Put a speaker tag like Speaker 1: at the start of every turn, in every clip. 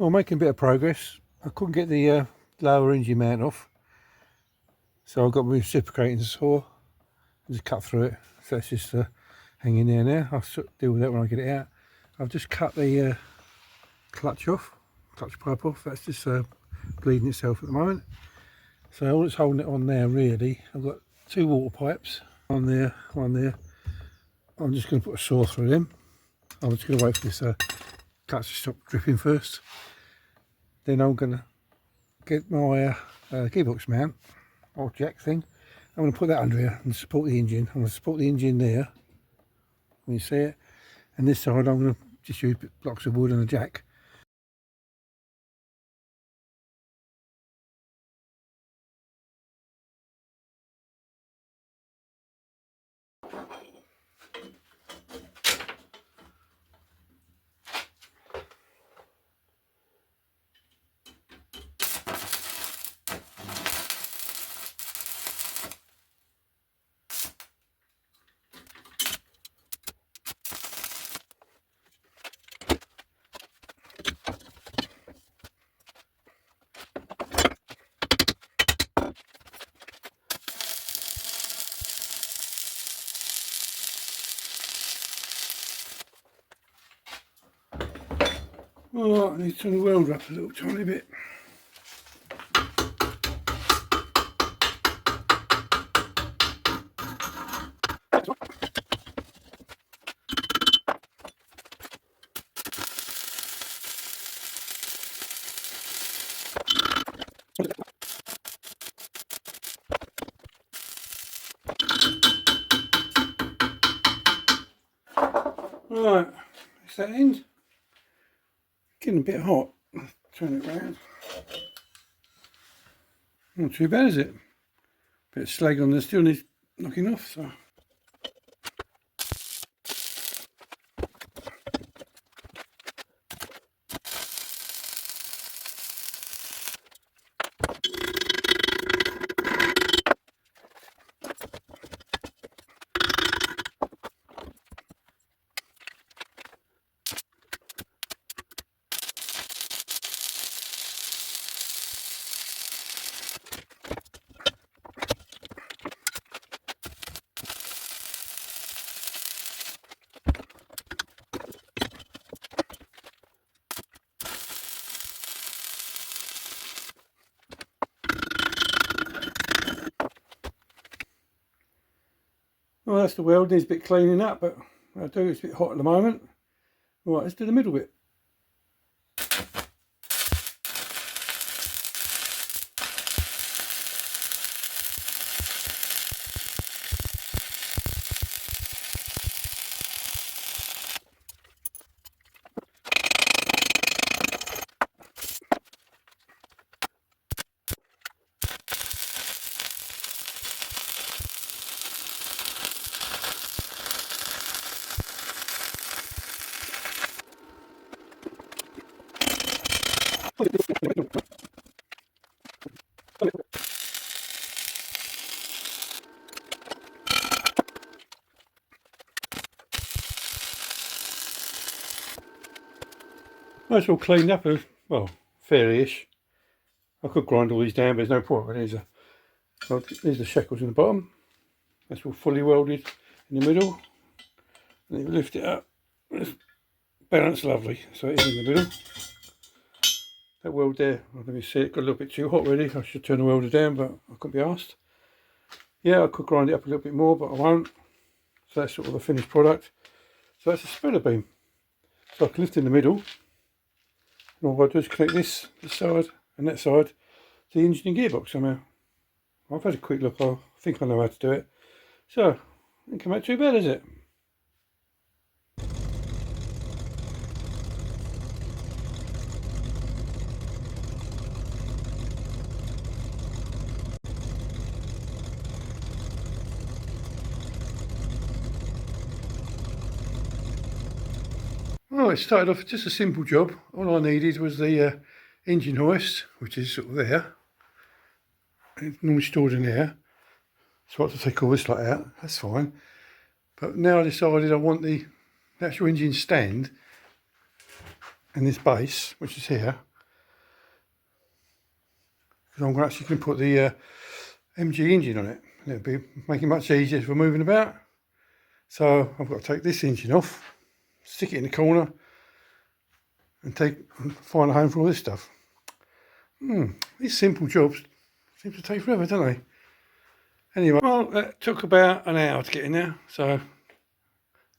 Speaker 1: Well, making a bit of progress. I couldn't get the lower engine mount off, so I've got my reciprocating saw and just cut through it. So it's just hanging there now. I'll deal with that when I get it out. I've just cut the clutch pipe off. That's just bleeding itself at the moment. So all it's holding it on now, really, I've got 2 water pipes on there, one there. I'm just going to put a saw through them. I'm just going to wait for this clutch to stop dripping first. Then I'm going to get my gearbox mount or jack thing. I'm going to put that under here and support the engine. I'm going to support the engine there. Can you see it? And this side I'm going to just use blocks of wood and a jack. Alright, I need to turn the welder up a little tiny bit. Right, that's that end. Getting a bit hot. Turn it round. Not too bad, is it? Bit of slag on there still needs knocking off, so. Well, that's the weld, needs a bit cleaning up, but I'll do, it's a bit hot at the moment. Right, let's do the middle bit. That's all cleaned up, well, fairly-ish. I could grind all these down, but there's no point. There's the shackles in the bottom. That's all fully welded in the middle. And if you lift it up, it's balanced lovely. So it is in the middle. That weld there, let me see, it got a little bit too hot really. I should turn the welder down, but I couldn't be asked. Yeah, I could grind it up a little bit more, but I won't. So that's sort of the finished product. So that's a spreader beam. So I can lift in the middle. And all I've got to do is connect this side and that side to the engine and gearbox somehow. I've had a quick look, I think I know how to do it. So, it didn't come out too bad, is it? Well, it started off just a simple job. All I needed was the engine hoist, which is sort of there. It's normally stored in there. So I have to take all this lot out, that's fine. But now I decided I want the actual engine stand and this base, which is here. because I'm actually going to put the MG engine on it. And it'll be make it much easier for moving about. So I've got to take this engine off, stick it in the corner, and find a home for all this stuff. These simple jobs seem to take forever, don't they? Anyway, well, that took about an hour to get in there. So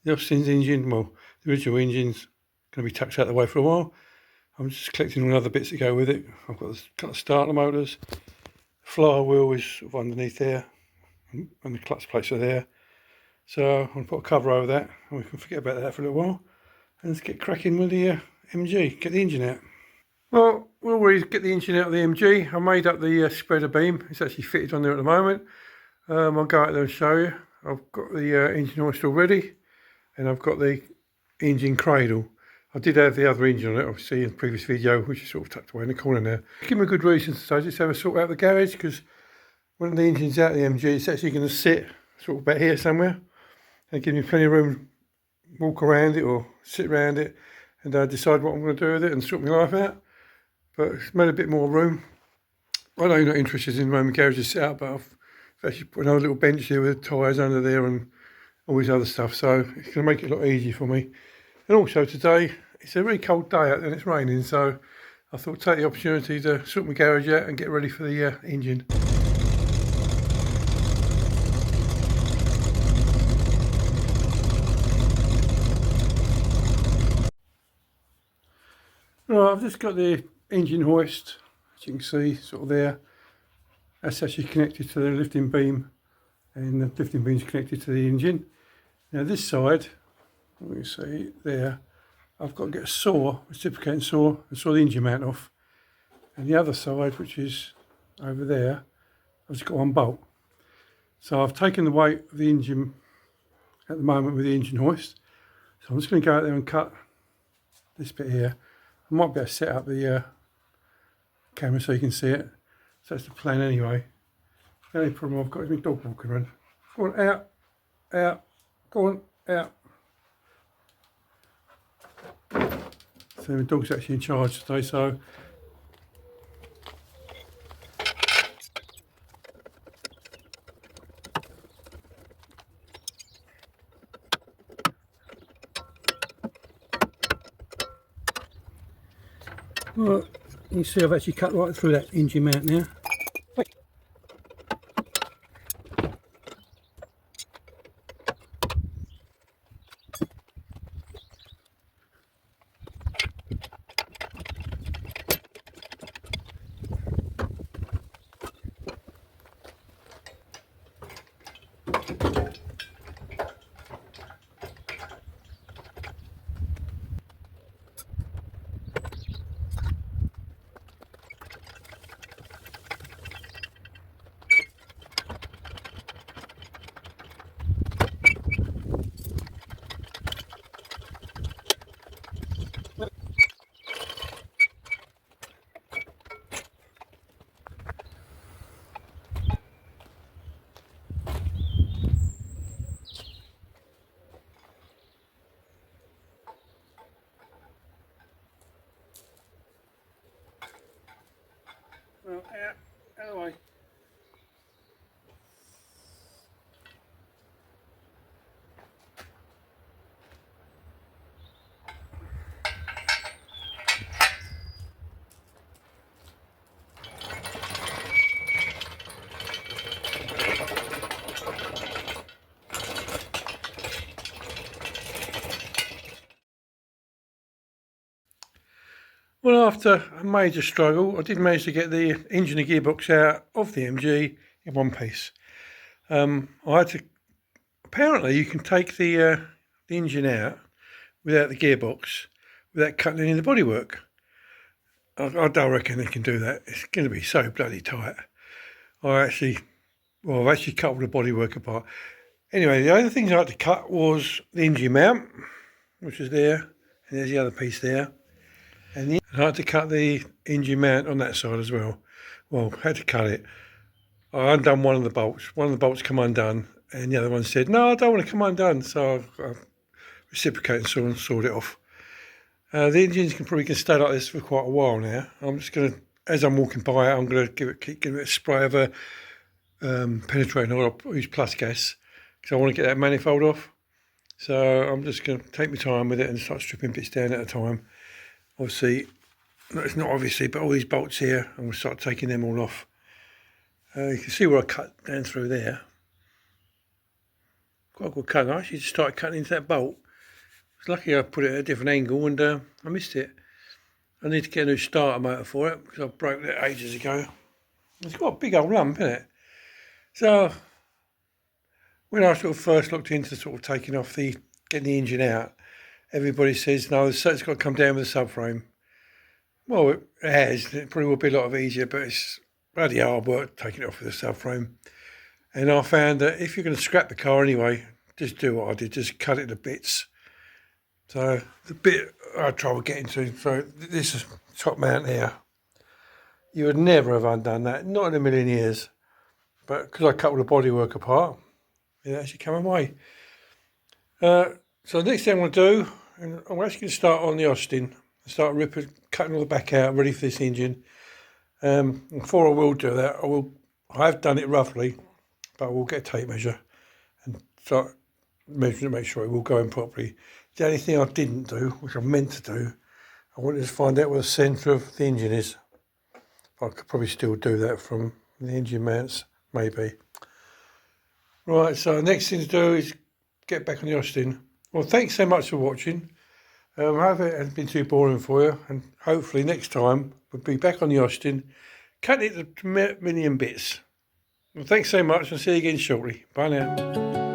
Speaker 1: the Austin's engine, well, the original engine's going to be tucked out of the way for a while. I'm just collecting all the other bits that go with it. I've got the kind of starter motors. The flywheel is sort of underneath there, and the clutch plates are there. So I'm going to put a cover over that, and we can forget about that for a little while. And let's get cracking with the MG, get the engine out. Well, we'll already get the engine out of the MG. I made up the spreader beam. It's actually fitted on there at the moment. I'll go out there and show you. I've got the engine hoist already, and I've got the engine cradle. I did have the other engine on it, obviously, in the previous video, which is sort of tucked away in the corner now. Give me a good reason to just have a sort out the garage, because when the engine's out of the MG, it's actually going to sit sort of about here somewhere, and give me plenty of room to walk around it or sit around it and decide what I'm going to do with it and sort my life out. But it's made a bit more room. I know you're not interested in the way my garage is set up, but I've actually put another little bench here with tyres under there and all this other stuff, so it's going to make it a lot easier for me. And also today, it's a really cold day out and it's raining, so I thought I'd take the opportunity to sort my garage out and get ready for the engine. Right, I've just got the engine hoist, as you can see, sort of there. That's actually connected to the lifting beam, and the lifting beam is connected to the engine. Now this side, let me see there, I've got to get a saw, a reciprocating saw, and saw the engine mount off. And the other side, which is over there, I've just got one bolt. So I've taken the weight of the engine at the moment with the engine hoist. So I'm just going to go out there and cut this bit here. I might be able to set up the camera so you can see it. So that's the plan anyway. The only problem I've got is my dog walking around. Go on, out, out, go on, out. So my dog's actually in charge today, so well, you see I've actually cut right through that engine mount now. Well, out of the way. Well, after a major struggle, I did manage to get the engine and gearbox out of the MG in one piece. I had to. Apparently, you can take the engine out without the gearbox, without cutting any of the bodywork. I don't reckon they can do that. It's going to be so bloody tight. I've actually cut all the bodywork apart. Anyway, the other things I had to cut was the engine mount, which is there, and there's the other piece there. And I had to cut the engine mount on that side as well. Well, I had to cut it. I undone one of the bolts. One of the bolts come undone, and the other one said, no, I don't want to come undone. So I reciprocated and sawed it off. The engines can probably stay like this for quite a while now. I'm just going to as I'm walking by it, I'm going to keep giving it a spray of a penetrating oil. I'll use plus gas because I want to get that manifold off. So I'm just going to take my time with it and start stripping bits down at a time. Obviously, it's not obviously, but all these bolts here, I'm going to start taking them all off. You can see where I cut down through there. Quite a good cut. I actually just started cutting into that bolt. It's lucky I put it at a different angle and I missed it. I need to get a new starter motor for it because I broke that ages ago. It's got a big old lump in it. So when I sort of first looked into sort of taking off getting the engine out, everybody says, no, it's got to come down with the subframe. Well, it has. It probably will be a lot easier, but it's bloody hard work taking it off with the subframe. And I found that if you're going to scrap the car anyway, just do what I did, just cut it to bits. So the bit I had trouble getting to, so this is top mount here. You would never have undone that, not in a million years. But because I cut all the bodywork apart, it actually came away. So the next thing I'm going to do, and I'm actually going to start on the Austin, start cutting all the back out, ready for this engine. Before I will do that, I have done it roughly, but I will get a tape measure and start measuring to make sure it will go in properly. The only thing I didn't do, which I meant to do, I wanted to find out where the centre of the engine is. I could probably still do that from the engine mounts, maybe. Right, so the next thing to do is get back on the Austin. Well, thanks so much for watching. I hope it hasn't been too boring for you, and hopefully next time we'll be back on the Austin, cutting it to million bits. Well, thanks so much, and see you again shortly. Bye now.